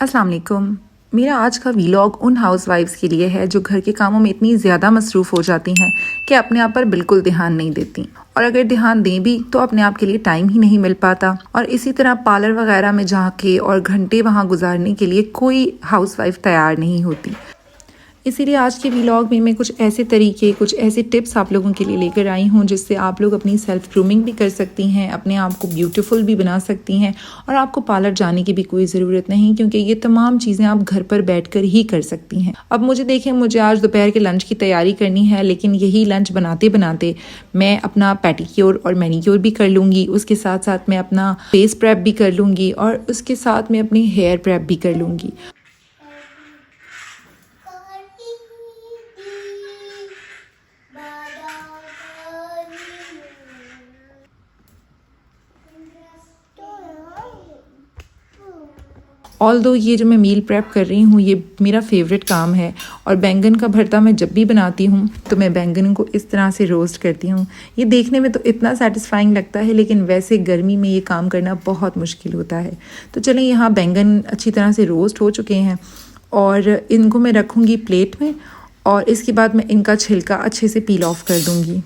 अस्सलाम वालेकुम। मेरा आज का वीलॉग उन हाउसवाइफ्स के लिए है जो घर के कामों में इतनी ज़्यादा मसरूफ़ हो जाती हैं कि अपने आप पर बिल्कुल ध्यान नहीं देती, और अगर ध्यान दें भी तो अपने आप के लिए टाइम ही नहीं मिल पाता। और इसी तरह पार्लर वगैरह में जाके और घंटे वहाँ गुजारने के लिए कोई हाउसवाइफ तैयार नहीं होती। इसीलिए आज के व्लॉग में मैं कुछ ऐसे तरीके, कुछ ऐसे टिप्स आप लोगों के लिए लेकर आई हूँ जिससे आप लोग अपनी सेल्फ ग्रूमिंग भी कर सकती हैं, अपने आप को ब्यूटीफुल भी बना सकती हैं, और आपको पार्लर जाने की भी कोई ज़रूरत नहीं, क्योंकि ये तमाम चीज़ें आप घर पर बैठकर ही कर सकती हैं। अब मुझे देखें, मुझे आज दोपहर के लंच की तैयारी करनी है, लेकिन यही लंच बनाते बनाते मैं अपना पेडिक्योर और मैनिक्योर भी कर लूँगी, उसके साथ साथ मैं अपना फेस प्रेप भी कर लूँगी, और उसके साथ मैं अपनी हेयर प्रेप भी कर लूँगी। ऑल्दो ये जो मैं मील प्रेप कर रही हूँ ये मेरा फेवरेट काम है, और बैंगन का भरता मैं जब भी बनाती हूँ तो मैं बैंगन को इस तरह से रोस्ट करती हूँ। ये देखने में तो इतना सेटिस्फाइंग लगता है, लेकिन वैसे गर्मी में ये काम करना बहुत मुश्किल होता है। तो चलें, यहाँ बैंगन अच्छी तरह से रोस्ट हो चुके हैं और इनको मैं रखूँगी प्लेट में, और इसके बाद मैं इनका छिलका अच्छे से पील ऑफ कर दूँगी।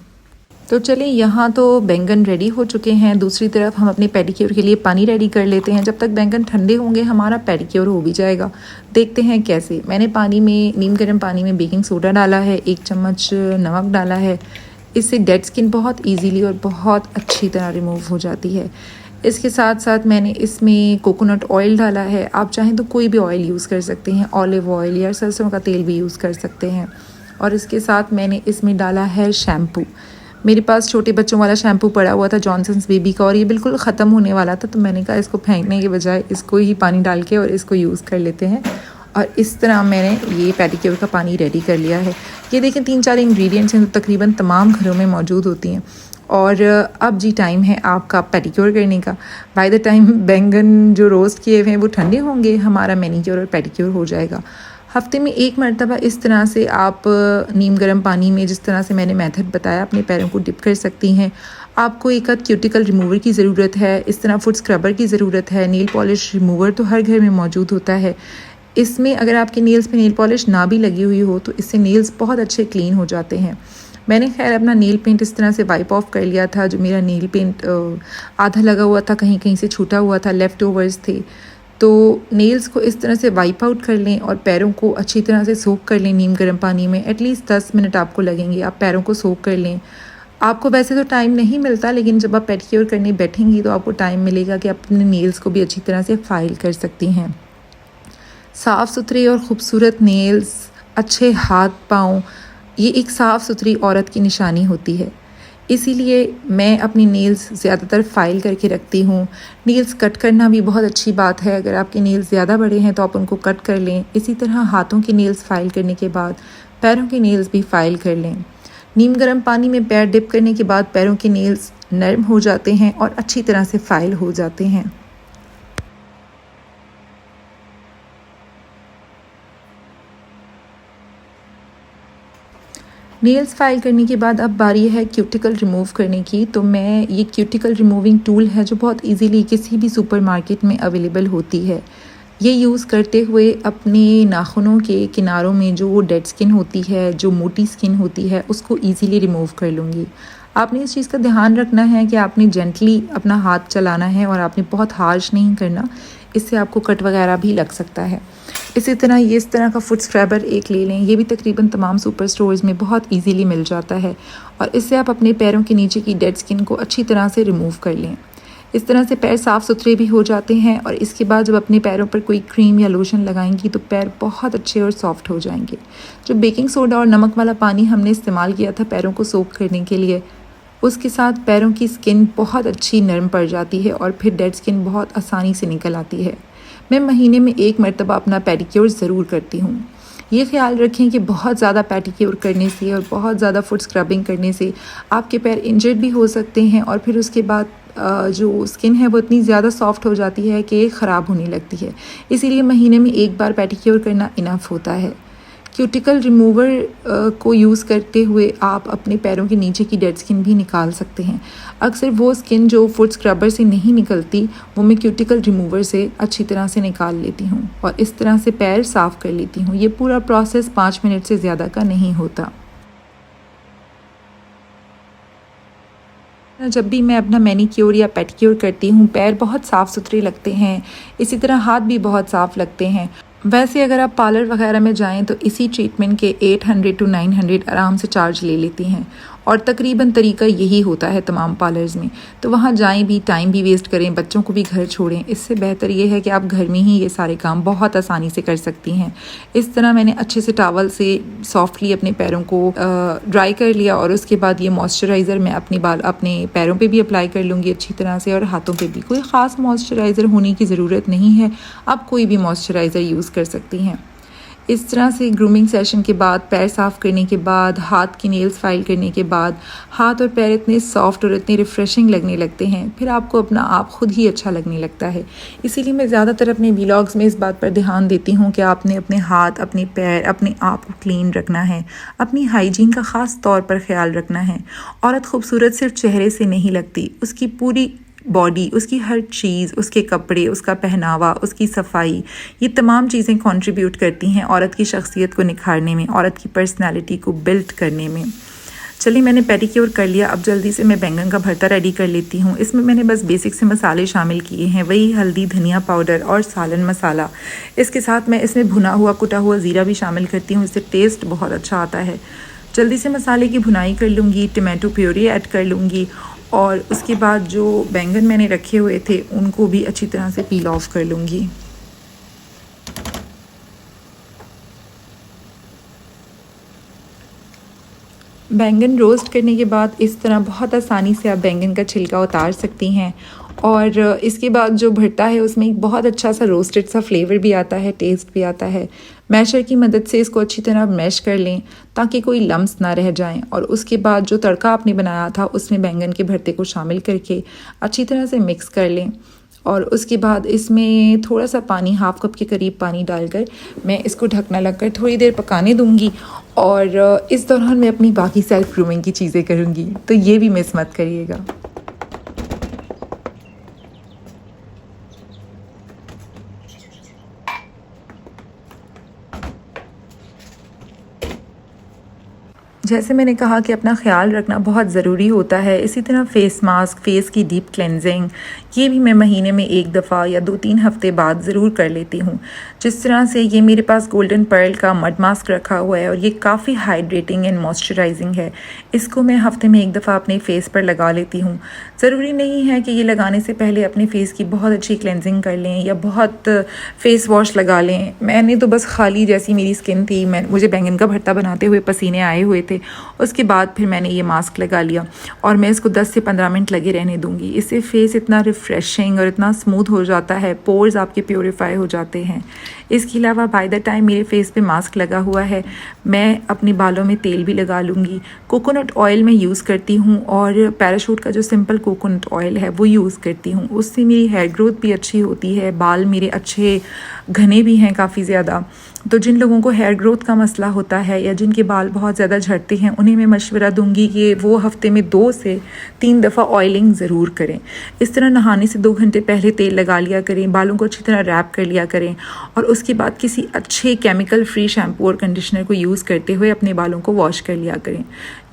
तो चलिए, यहाँ तो बैंगन रेडी हो चुके हैं। दूसरी तरफ हम अपने पेडिक्योर के लिए पानी रेडी कर लेते हैं। जब तक बैंगन ठंडे होंगे हमारा पेडिक्योर हो भी जाएगा। देखते हैं कैसे। मैंने पानी में, नीम गर्म पानी में बेकिंग सोडा डाला है, 1 चम्मच नमक डाला है। इससे डेड स्किन बहुत इजीली और बहुत अच्छी तरह रिमूव हो जाती है। इसके साथ साथ मैंने इसमें कोकोनट ऑयल डाला है। आप चाहें तो कोई भी ऑयल यूज़ कर सकते हैं, ऑलिव ऑयल या सरसों का तेल भी यूज़ कर सकते हैं। और इसके साथ मैंने इसमें डाला है शैम्पू। मेरे पास छोटे बच्चों वाला शैम्पू पड़ा हुआ था जॉनसन्स बेबी का, और ये बिल्कुल ख़त्म होने वाला था, तो मैंने कहा इसको फेंकने के बजाय इसको ही पानी डाल के और इसको यूज़ कर लेते हैं। और इस तरह मैंने ये पेडिक्योर का पानी रेडी कर लिया है। ये देखें, 3-4 इंग्रेडिएंट्स हैं जो तकरीबन तमाम घरों में मौजूद होती हैं। और अब जी टाइम है आपका पेडिक्योर करने का। बाय द टाइम बैंगन जो रोस्ट किए हुए हैं वो ठंडे होंगे, हमारा मैनीक्योर और पेडिक्योर हो जाएगा। हफ्ते में 1 मरतबा इस तरह से आप नीम गर्म पानी में, जिस तरह से मैंने मेथड बताया, अपने पैरों को डिप कर सकती हैं। आपको एक आध क्यूटिकल रिमूवर की ज़रूरत है, इस तरह फुट स्क्रबर की ज़रूरत है। नेल पॉलिश रिमूवर तो हर घर में मौजूद होता है। इसमें अगर आपके नेल्स पे नेल पॉलिश ना भी लगी हुई हो तो इससे नेल्स बहुत अच्छे क्लीन हो जाते हैं। मैंने खैर अपना नेल पेंट इस तरह से वाइप ऑफ कर लिया था। जो मेरा नेल पेंट आधा लगा हुआ था, कहीं कहीं से छूटा हुआ था, लेफ़्ट ओवर्स थे। तो नेल्स को इस तरह से वाइप आउट कर लें और पैरों को अच्छी तरह से सोक कर लें नीम गर्म पानी में। एटलीस्ट 10 मिनट आपको लगेंगे, आप पैरों को सोक कर लें। आपको वैसे तो टाइम नहीं मिलता, लेकिन जब आप पेडिक्योर करने बैठेंगी तो आपको टाइम मिलेगा कि अपने नेल्स को भी अच्छी तरह से फाइल कर सकती हैं। साफ़ सुथरे और ख़ूबसूरत नेल्स, अच्छे हाथ पाँव, ये एक साफ़ सुथरी औरत की निशानी होती है। इसीलिए मैं अपनी नेल्स ज़्यादातर फ़ाइल करके रखती हूँ। नेल्स कट करना भी बहुत अच्छी बात है। अगर आपके नेल्स ज़्यादा बड़े हैं तो आप उनको कट कर लें। इसी तरह हाथों के नेल्स फ़ाइल करने के बाद पैरों के नेल्स भी फ़ाइल कर लें। नीम गर्म पानी में पैर डिप करने के बाद पैरों के नेल्स नरम हो जाते हैं और अच्छी तरह से फ़ाइल हो जाते हैं। नेल्स फाइल करने के बाद अब बारी है क्यूटिकल रिमूव करने की। तो मैं, ये क्यूटिकल रिमूविंग टूल है जो बहुत इजीली किसी भी सुपरमार्केट में अवेलेबल होती है। ये यूज़ करते हुए अपने नाखूनों के किनारों में जो डेड स्किन होती है, जो मोटी स्किन होती है, उसको इजीली रिमूव कर लूँगी। आपने इस चीज़ का ध्यान रखना है कि आपने जेंटली अपना हाथ चलाना है और आपने बहुत हार्श नहीं करना, इससे आपको कट वगैरह भी लग सकता है। इसी तरह ये इस तरह का फुट स्क्रबर एक ले लें। ये भी तकरीबन तमाम सुपर स्टोर्स में बहुत इजीली मिल जाता है, और इससे आप अपने पैरों के नीचे की डेड स्किन को अच्छी तरह से रिमूव कर लें। इस तरह से पैर साफ़ सुथरे भी हो जाते हैं, और इसके बाद जब अपने पैरों पर कोई क्रीम या लोशन लगाएंगी तो पैर बहुत अच्छे और सॉफ्ट हो जाएंगे। जो बेकिंग सोडा और नमक वाला पानी हमने इस्तेमाल किया था पैरों को सोक करने के लिए, उसके साथ पैरों की स्किन बहुत अच्छी नरम पड़ जाती है और फिर डेड स्किन बहुत आसानी से निकल आती है। मैं महीने में 1 मरतबा अपना पेडिक्योर ज़रूर करती हूँ। ये ख्याल रखें कि बहुत ज़्यादा पेडिक्योर करने से और बहुत ज़्यादा फुट स्क्रबिंग करने से आपके पैर इंजर्ड भी हो सकते हैं, और फिर उसके बाद जो स्किन है वो इतनी ज़्यादा सॉफ्ट हो जाती है कि ख़राब होने लगती है। इसीलिए महीने में 1 बार पेडिक्योर करना इनफ होता है। क्यूटिकल रिमूवर को यूज़ करते हुए आप अपने पैरों के नीचे की डेड स्किन भी निकाल सकते हैं। अक्सर वो स्किन जो फुट स्क्रबर से नहीं निकलती वो मैं क्यूटिकल रिमूवर से अच्छी तरह से निकाल लेती हूँ और इस तरह से पैर साफ़ कर लेती हूँ। ये पूरा प्रोसेस 5 मिनट से ज़्यादा का नहीं होता। जब भी मैं अपना मैनीक्योर या पेडिक्योर करती हूँ पैर बहुत साफ़ सुथरे लगते हैं, इसी तरह हाथ भी बहुत साफ़ लगते हैं। वैसे अगर आप पार्लर वगैरह में जाएं तो इसी ट्रीटमेंट के 800 to 900 आराम से चार्ज ले लेती हैं और तकरीबन तरीका यही होता है तमाम पार्लर्स में। तो वहाँ जाएं भी, टाइम भी वेस्ट करें, बच्चों को भी घर छोड़ें, इससे बेहतर ये है कि आप घर में ही ये सारे काम बहुत आसानी से कर सकती हैं। इस तरह मैंने अच्छे से टॉवल से सॉफ्टली अपने पैरों को ड्राई कर लिया और उसके बाद ये मॉइस्चराइज़र मैं अपने पैरों पे भी अप्लाई कर लूँगी अच्छी तरह से और हाथों पे भी। कोई ख़ास मॉइस्चराइज़र होने की ज़रूरत नहीं है, आप कोई भी मॉइस्चराइज़र यूज़ कर सकती हैं। इस तरह से ग्रूमिंग सेशन के बाद, पैर साफ़ करने के बाद, हाथ की नेल्स फाइल करने के बाद हाथ और पैर इतने सॉफ्ट और इतने रिफ़्रेशिंग लगने लगते हैं, फिर आपको अपना आप खुद ही अच्छा लगने लगता है। इसीलिए मैं ज़्यादातर अपने व्लॉग्स में इस बात पर ध्यान देती हूँ कि आपने अपने हाथ, अपने पैर, अपने आप को क्लीन रखना है, अपनी हाइजीन का ख़ास तौर पर ख्याल रखना है। औरत खूबसूरत सिर्फ चेहरे से नहीं लगती, उसकी पूरी बॉडी, उसकी हर चीज़, उसके कपड़े, उसका पहनावा, उसकी सफाई, ये तमाम चीज़ें कंट्रीब्यूट करती हैं औरत की शख्सियत को निखारने में, औरत की पर्सनालिटी को बिल्ड करने में। चलिए मैंने पेडिक्योर कर लिया, अब जल्दी से मैं बैंगन का भरता रेडी कर लेती हूँ। इसमें मैंने बस बेसिक से मसाले शामिल किए हैं, वही हल्दी, धनिया पाउडर और सालन मसाला। इसके साथ मैं इसमें भुना हुआ कुटा हुआ ज़ीरा भी शामिल करती हूँ, इससे टेस्ट बहुत अच्छा आता है। जल्दी से मसाले की भुनाई कर लूँगी, टमाटो प्योरी ऐड कर लूँगी और उसके बाद जो बैंगन मैंने रखे हुए थे उनको भी अच्छी तरह से पील ऑफ कर लूँगी। बैंगन रोस्ट करने के बाद इस तरह बहुत आसानी से आप बैंगन का छिलका उतार सकती हैं और इसके बाद जो भरता है उसमें एक बहुत अच्छा सा रोस्टेड सा फ्लेवर भी आता है, टेस्ट भी आता है। मैशर की मदद से इसको अच्छी तरह मैश कर लें ताकि कोई लम्स ना रह जाएं और उसके बाद जो तड़का आपने बनाया था उसमें बैंगन के भरते को शामिल करके अच्छी तरह से मिक्स कर लें और उसके बाद इसमें थोड़ा सा पानी, हाफ़ कप के करीब पानी डालकर मैं इसको ढकना लगकर थोड़ी देर पकाने दूंगी और इस दौरान मैं अपनी बाकी सेल्फ ग्रूमिंग की चीज़ें करूंगी, तो ये भी मिस मत करिएगा। जैसे मैंने कहा कि अपना ख्याल रखना बहुत ज़रूरी होता है, इसी तरह फ़ेस मास्क, फ़ेस की डीप क्लेंजिंग, ये भी मैं महीने में 1 दफ़ा या 2-3 हफ़्ते बाद ज़रूर कर लेती हूँ। जिस तरह से ये मेरे पास गोल्डन पर्ल का मड मास्क रखा हुआ है और ये काफ़ी हाइड्रेटिंग एंड मॉइस्चराइजिंग है। इसको मैं हफ़्ते में 1 दफ़ा अपने फ़ेस पर लगा लेती हूँ। ज़रूरी नहीं है कि ये लगाने से पहले अपने फ़ेस की बहुत अच्छी क्लेंजिंग कर लें या बहुत फ़ेस वॉश लगा लें। मैंने तो बस खाली जैसी मेरी स्किन थी, मुझे बैंगन का भरता बनाते हुए पसीने आए हुए थे, उसके बाद फिर मैंने ये मास्क लगा लिया और मैं इसको 10 से 15 मिनट लगे रहने दूंगी। इससे फेस इतना रिफ़्रेशिंग और इतना स्मूथ हो जाता है, पोर्स आपके प्योरीफाई हो जाते हैं। इसके अलावा बाय द टाइम मेरे फेस पे मास्क लगा हुआ है, मैं अपने बालों में तेल भी लगा लूँगी। कोकोनट ऑयल मैं यूज़ करती हूँ और पैराशूट का जो सिंपल कोकोनट ऑयल है वो यूज़ करती हूँ। उससे मेरी हेयर ग्रोथ भी अच्छी होती है, बाल मेरे अच्छे घने भी हैं काफ़ी ज़्यादा। तो जिन लोगों को हेयर ग्रोथ का मसला होता है या जिनके बाल बहुत ज़्यादा झड़ते हैं, उन्हें मैं मशवरा दूंगी कि वो हफ्ते में 2 से 3 दफ़ा ऑयलिंग ज़रूर करें। इस तरह नहाने से 2 घंटे पहले तेल लगा लिया करें, बालों को अच्छी तरह रैप कर लिया करें और उसके बाद किसी अच्छे केमिकल फ्री शैम्पू और कंडीशनर को यूज़ करते हुए अपने बालों को वॉश कर लिया करें।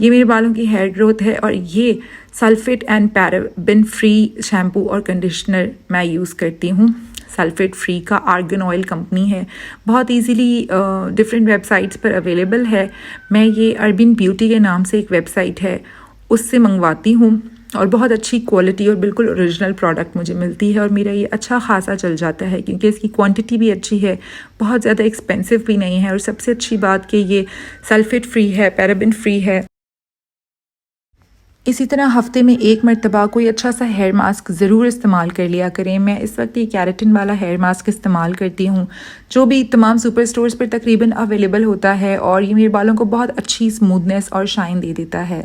ये मेरे बालों की हेयर ग्रोथ है और ये sulphate and paraben free shampoo और कंडीशनर मैं यूज़ करती हूँ। सल्फेट फ्री का आर्गन ऑयल कंपनी है, बहुत इजीली डिफरेंट वेबसाइट्स पर अवेलेबल है। मैं ये अर्बिन ब्यूटी के नाम से एक वेबसाइट है, उससे मंगवाती हूँ और बहुत अच्छी क्वालिटी और बिल्कुल ओरिजिनल प्रोडक्ट मुझे मिलती है और मेरा ये अच्छा खासा चल जाता है क्योंकि इसकी क्वांटिटी भी अच्छी है, बहुत ज़्यादा एक्सपेंसिव भी नहीं है और सबसे अच्छी बात कि ये सल्फेट फ्री है, पैराबेन फ्री है। इसी तरह हफ्ते में 1 मरतबा कोई अच्छा सा हेयर मास्क ज़रूर इस्तेमाल कर लिया करें। मैं इस वक्त ये कैरेटिन वाला हेयर मास्क इस्तेमाल करती हूँ, जो भी तमाम सुपर स्टोर्स पर तकरीबन अवेलेबल होता है और ये मेरे बालों को बहुत अच्छी स्मूथनेस और शाइन दे देता है।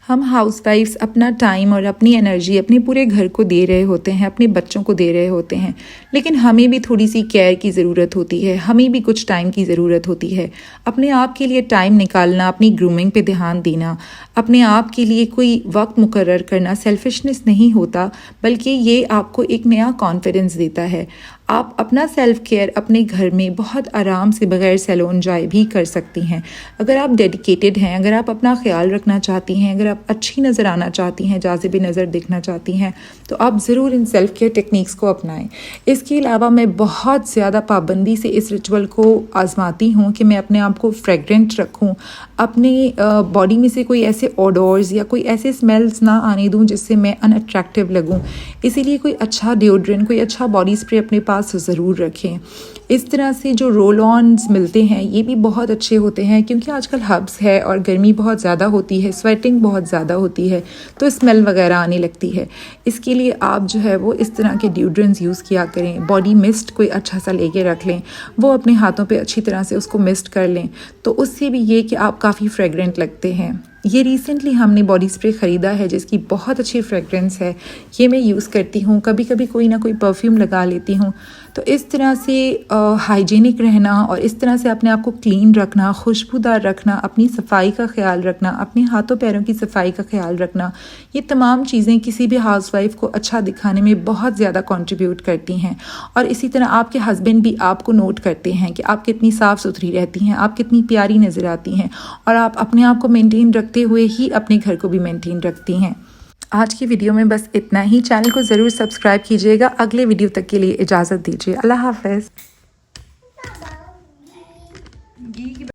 हम हाउसवाइफ्स अपना टाइम और अपनी एनर्जी अपने पूरे घर को दे रहे होते हैं, अपने बच्चों को दे रहे होते हैं, लेकिन हमें भी थोड़ी सी केयर की ज़रूरत होती है, हमें भी कुछ टाइम की ज़रूरत होती है। अपने आप के लिए टाइम निकालना, अपनी ग्रूमिंग पे ध्यान देना, अपने आप के लिए कोई वक्त मुकर्रर करना सेल्फिशनेस नहीं होता, बल्कि ये आपको एक नया कॉन्फिडेंस देता है। आप अपना सेल्फ केयर अपने घर में बहुत आराम से बगैर सैलून जाए भी कर सकती हैं। अगर आप डेडिकेटेड हैं, अगर आप अपना ख्याल रखना चाहती हैं, अगर आप अच्छी नज़र आना चाहती हैं, जाज़िब नज़र दिखना चाहती हैं, तो आप ज़रूर इन सेल्फ केयर टेक्निक्स को अपनाएं। इसके अलावा मैं बहुत ज़्यादा पाबंदी से इस रिचुअल को आजमाती हूँ कि मैं अपने आप को फ्रेगरेंट रखूँ, अपने बॉडी में से कोई ऐसे ओडोर्स या कोई ऐसे स्मेल्स ना आने दूँ जिससे मैं अनअट्रैक्टिव लगूँ। इसीलिए कोई अच्छा डिओड्रेंट, कोई अच्छा बॉडी स्प्रे अपने पास ज़रूर रखें। इस तरह से जो रोल ऑन्स मिलते हैं ये भी बहुत अच्छे होते हैं, क्योंकि आजकल हब्स है और गर्मी बहुत ज़्यादा होती है, स्वेटिंग बहुत ज़्यादा होती है, तो स्मेल वगैरह आने लगती है। इसके लिए आप जो है वो इस तरह के डिओड्रेंट्स यूज़ किया करें। बॉडी मिस्ट कोई अच्छा सा लेके रख लें, वो अपने हाथों पे अच्छी तरह से उसको मिस्ट कर लें, तो उससे भी ये कि आप काफ़ी फ्रेगरेंट लगते हैं। ये रिसेंटली हमने बॉडी स्प्रे ख़रीदा है जिसकी बहुत अच्छी फ्रेगरेंस है, ये मैं यूज़ करती हूँ। कभी कभी कोई ना कोई परफ्यूम लगा लेती हूँ। तो इस तरह से हाइजीनिक रहना और इस तरह से अपने आप को क्लीन रखना, खुशबूदार रखना, अपनी सफाई का ख्याल रखना, अपने हाथों पैरों की सफाई का ख्याल रखना, ये तमाम चीज़ें किसी भी हाउसवाइफ को अच्छा दिखाने में बहुत ज़्यादा कंट्रीब्यूट करती हैं। और इसी तरह आपके हस्बैंड भी आपको नोट करते हैं कि आप कितनी साफ़ सुथरी रहती हैं, आप कितनी प्यारी नज़र आती हैं, और आप अपने आप को मेंटेन रखते हुए ही अपने घर को भी मेंटेन रखती हैं। आज की वीडियो में बस इतना ही। चैनल को ज़रूर सब्सक्राइब कीजिएगा। अगले वीडियो तक के लिए इजाज़त दीजिए। अल्लाह हाफ़िज़।